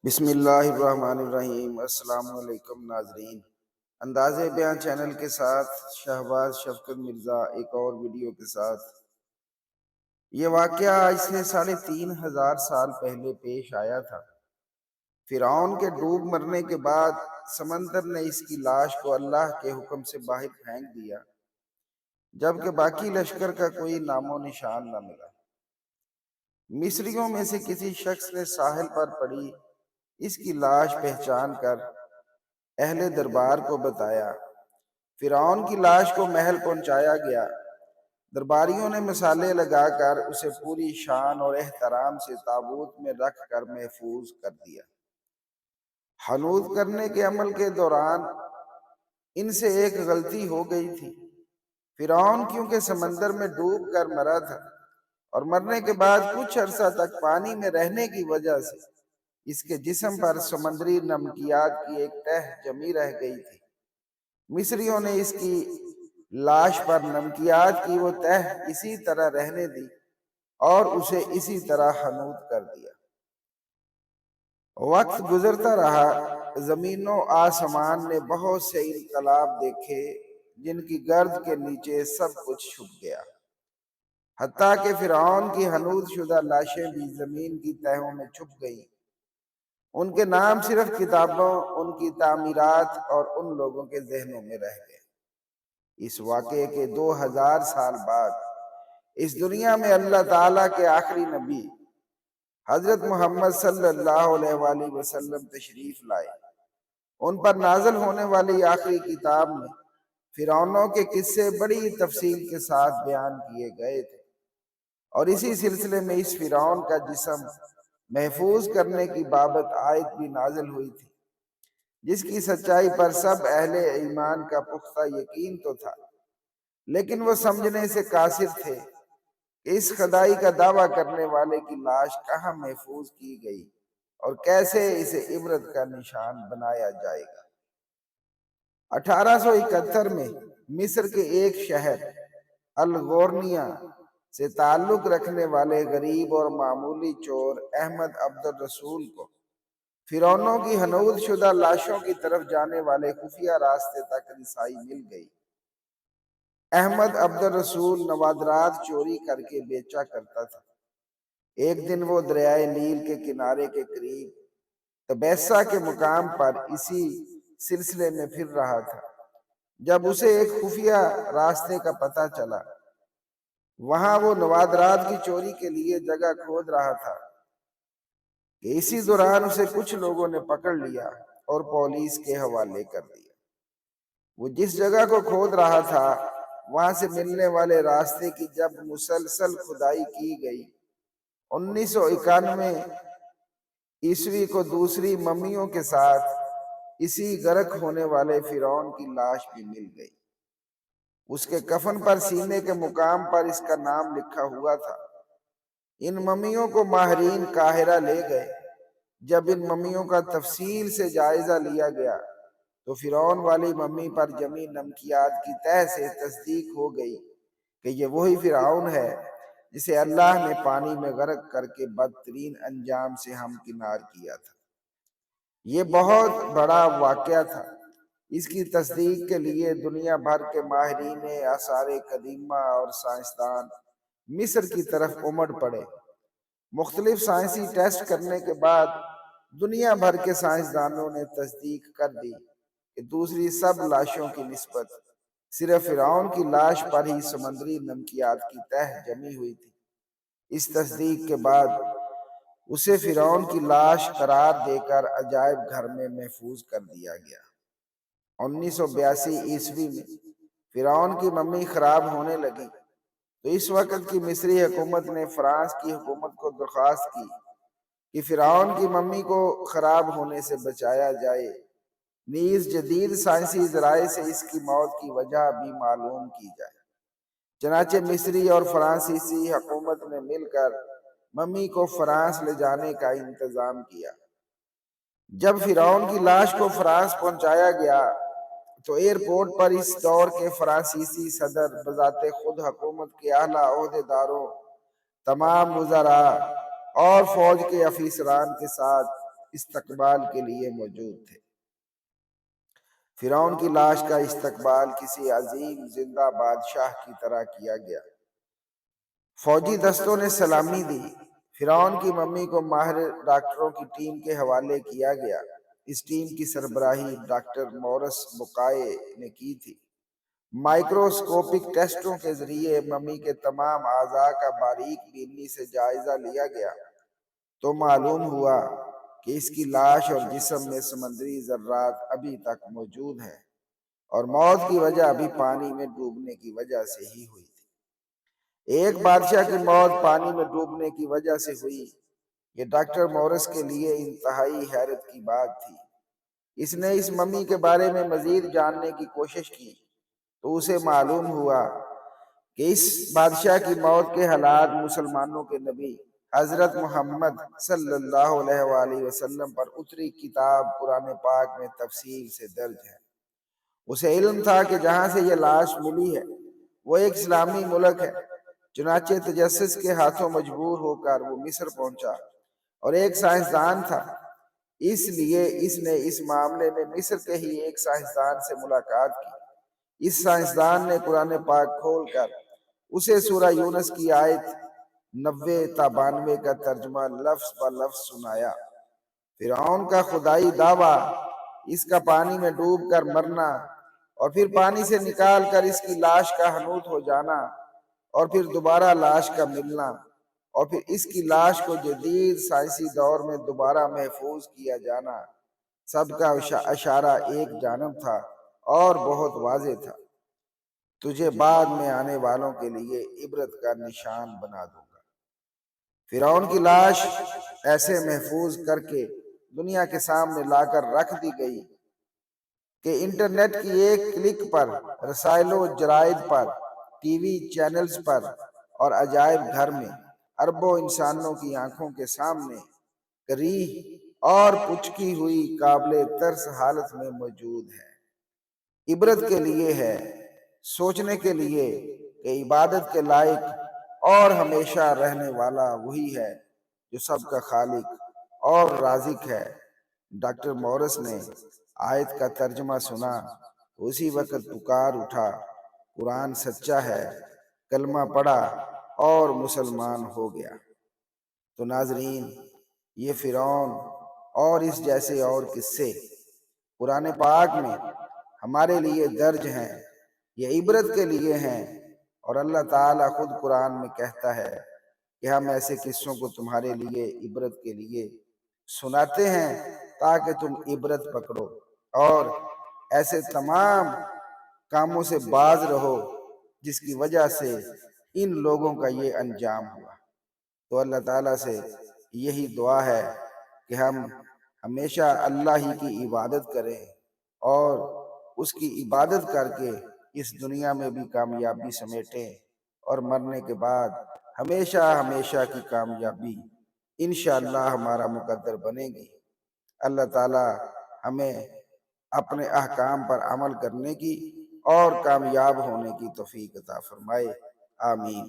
بسم اللہ الرحمن الرحیم۔ السلام علیکم ناظرین، انداز بیان چینل کے ساتھ شہباز شفقت مرزا ایک اور ویڈیو کے ساتھ۔ یہ واقعہ آج سے 3500 سال پہلے پیش آیا تھا۔ فرعون کے ڈوب مرنے کے بعد سمندر نے اس کی لاش کو اللہ کے حکم سے باہر پھینک دیا، جبکہ باقی لشکر کا کوئی نام و نشان نہ ملا۔ مصریوں میں سے کسی شخص نے ساحل پر پڑی اس کی لاش پہچان کر اہل دربار کو بتایا۔ فرعون کی لاش کو محل پہنچایا گیا۔ درباریوں نے مصالے لگا کر اسے پوری شان اور احترام سے تابوت میں رکھ کر محفوظ کر دیا۔ حنوط کرنے کے عمل کے دوران ان سے ایک غلطی ہو گئی تھی۔ فرعون کیونکہ سمندر میں ڈوب کر مرا تھا اور مرنے کے بعد کچھ عرصہ تک پانی میں رہنے کی وجہ سے اس کے جسم پر سمندری نمکیات کی ایک تہ جمی رہ گئی تھی۔ مصریوں نے اس کی لاش پر نمکیات کی وہ تہ اسی طرح رہنے دی اور اسے اسی طرح حنوط کر دیا۔ وقت گزرتا رہا، زمین و آسمان نے بہت سے انقلاب دیکھے جن کی گرد کے نیچے سب کچھ چھپ گیا، حتیٰ کہ فرعون کی حنوط شدہ لاشیں بھی زمین کی تہوں میں چھپ گئیں۔ ان کے نام صرف کتابوں، ان کی تعمیرات اور ان لوگوں کے ذہنوں میں رہ گئے۔ اس واقعے کے 2000 سال بعد اس دنیا میں اللہ تعالیٰ کے آخری نبی حضرت محمد صلی اللہ علیہ وآلہ وسلم تشریف لائے۔ ان پر نازل ہونے والی آخری کتاب میں فرعونوں کے قصے بڑی تفصیل کے ساتھ بیان کیے گئے تھے، اور اسی سلسلے میں اس فرعون کا جسم محفوظ کرنے کی بابت آیت بھی نازل ہوئی تھی، جس کی سچائی پر سب اہل ایمان کا پختہ یقین تو تھا، لیکن وہ سمجھنے سے قاصر تھے کہ اس خدائی کا دعویٰ کرنے والے کی لاش کہاں محفوظ کی گئی اور کیسے اسے عبرت کا نشان بنایا جائے گا۔ 1871 میں مصر کے ایک شہر الغورنیہ سے تعلق رکھنے والے غریب اور معمولی چور احمد عبد الرسول کو فرعونوں کی حنوط شدہ لاشوں کی طرف جانے والے خفیہ راستے تک رسائی مل گئی۔ احمد عبد الرسول نوادرات چوری کر کے بیچا کرتا تھا۔ ایک دن وہ دریائے نیل کے کنارے کے قریب تبیسہ کے مقام پر اسی سلسلے میں پھر رہا تھا، جب اسے ایک خفیہ راستے کا پتہ چلا۔ وہاں وہ نوادرات کی چوری کے لیے جگہ کھود رہا تھا کہ اسی دوران اسے کچھ لوگوں نے پکڑ لیا اور پولیس کے حوالے کر دیا۔ وہ جس جگہ کو کھود رہا تھا وہاں سے ملنے والے راستے کی جب مسلسل کھدائی کی گئی، 1991 عیسوی کو دوسری ممیوں کے ساتھ اسی غرق ہونے والے فرعون کی لاش بھی مل گئی۔ اس کے کفن پر سینے کے مقام پر اس کا نام لکھا ہوا تھا۔ ان ممیوں کو ماہرین قاہرہ لے گئے۔ جب ان ممیوں کا تفصیل سے جائزہ لیا گیا تو فرعون والی ممی پر جمی نمکیات کی تہ سے تصدیق ہو گئی کہ یہ وہی فرعون ہے جسے اللہ نے پانی میں غرق کر کے بدترین انجام سے ہمکنار کیا تھا۔ یہ بہت بڑا واقعہ تھا۔ اس کی تصدیق کے لیے دنیا بھر کے ماہرین آثار قدیمہ اور سائنسدان مصر کی طرف امڑ پڑے۔ مختلف سائنسی ٹیسٹ کرنے کے بعد دنیا بھر کے سائنسدانوں نے تصدیق کر دی کہ دوسری سب لاشوں کی نسبت صرف فرعون کی لاش پر ہی سمندری نمکیات کی تہ جمی ہوئی تھی۔ اس تصدیق کے بعد اسے فرعون کی لاش قرار دے کر عجائب گھر میں محفوظ کر دیا گیا۔ 1982 عیسوی میں فرعون کی ممی خراب ہونے لگی تو اس وقت کی مصری حکومت نے فرانس کی حکومت کو درخواست کی کہ فرعون کی ممی کو خراب ہونے سے بچایا جائے، نیز جدید سائنسی ذرائع سے اس کی موت کی وجہ بھی معلوم کی جائے۔ چنانچہ مصری اور فرانسیسی حکومت نے مل کر ممی کو فرانس لے جانے کا انتظام کیا۔ جب فرعون کی لاش کو فرانس پہنچایا گیا تو ایئرپورٹ پر اس دور کے فرانسیسی صدر بذات خود حکومت کے اعلیٰ عہدیداروں، تمام وزراء اور فوج کے افسران کے ساتھ استقبال کے لیے موجود تھے۔ فرعون کی لاش کا استقبال کسی عظیم زندہ بادشاہ کی طرح کیا گیا۔ فوجی دستوں نے سلامی دی۔ فرعون کی ممی کو ماہر ڈاکٹروں کی ٹیم کے حوالے کیا گیا۔ اس ٹیم کی سربراہی ڈاکٹر مورس بقائے نے کی تھی۔ مائکروسکوپک ٹیسٹوں کے ذریعے ممی کے تمام اعضاء کا باریک بینی سے جائزہ لیا گیا تو معلوم ہوا کہ اس کی لاش اور جسم میں سمندری ذرات ابھی تک موجود ہیں اور موت کی وجہ ابھی پانی میں ڈوبنے کی وجہ سے ہی ہوئی تھی۔ ایک بادشاہ کی موت پانی میں ڈوبنے کی وجہ سے ہوئی، یہ ڈاکٹر مورس کے لیے انتہائی حیرت کی بات تھی۔ اس نے اس ممی کے بارے میں مزید جاننے کی کوشش کی تو اسے معلوم ہوا کہ اس بادشاہ کی موت کے حالات مسلمانوں کے نبی حضرت محمد صلی اللہ علیہ وآلہ وسلم پر اتری کتاب قرآن پاک میں تفصیل سے درج ہے۔ اسے علم تھا کہ جہاں سے یہ لاش ملی ہے وہ ایک اسلامی ملک ہے، چنانچہ تجسس کے ہاتھوں مجبور ہو کر وہ مصر پہنچا اور ایک سائنسدان تھا، اس لیے اس نے اس معاملے میں مصر کے ہی ایک سائنسدان سے ملاقات کی۔ اس سائنسدان نے قرآن پاک کھول کر اسے سورہ یونس کی آیت 90 تا 92 کا ترجمہ لفظ بہ لفظ سنایا۔ فرعون کا خدائی دعویٰ، اس کا پانی میں ڈوب کر مرنا اور پھر پانی سے نکال کر اس کی لاش کا حنوط ہو جانا اور پھر دوبارہ لاش کا ملنا اور پھر اس کی لاش کو جدید سائنسی دور میں دوبارہ محفوظ کیا جانا، سب کا اشارہ ایک جانب تھا اور بہت واضح تھا۔ تجھے بعد میں آنے والوں کے لیے عبرت کا نشان بنا دوں گا۔ فرعون کی لاش ایسے محفوظ کر کے دنیا کے سامنے لا کر رکھ دی گئی کہ انٹرنیٹ کی ایک کلک پر رسائل و جرائد پر، ٹی وی چینلز پر اور عجائب گھر میں اربوں انسانوں کی آنکھوں کے سامنے کریہ اور پچکی ہوئی قابل ترس حالت میں موجود ہے۔ عبرت کے لیے ہے، سوچنے کے لیے کہ عبادت کے لائق اور ہمیشہ رہنے والا وہی ہے جو سب کا خالق اور رازق ہے۔ ڈاکٹر مورس نے آیت کا ترجمہ سنا تو اسی وقت پکار اٹھا، قرآن سچا ہے، کلمہ پڑھا اور مسلمان ہو گیا۔ تو ناظرین، یہ فرعون اور اس جیسے اور قصے قرآن پاک میں ہمارے لیے درج ہیں، یہ عبرت کے لیے ہیں، اور اللہ تعالیٰ خود قرآن میں کہتا ہے کہ ہم ایسے قصوں کو تمہارے لیے عبرت کے لیے سناتے ہیں تاکہ تم عبرت پکڑو اور ایسے تمام کاموں سے باز رہو جس کی وجہ سے ان لوگوں کا یہ انجام ہوا۔ تو اللہ تعالیٰ سے یہی دعا ہے کہ ہم ہمیشہ اللہ ہی کی عبادت کریں اور اس کی عبادت کر کے اس دنیا میں بھی کامیابی سمیٹیں اور مرنے کے بعد ہمیشہ ہمیشہ کی کامیابی انشاءاللہ ہمارا مقدر بنے گی۔ اللہ تعالیٰ ہمیں اپنے احکام پر عمل کرنے کی اور کامیاب ہونے کی توفیق عطا فرمائے، آمین۔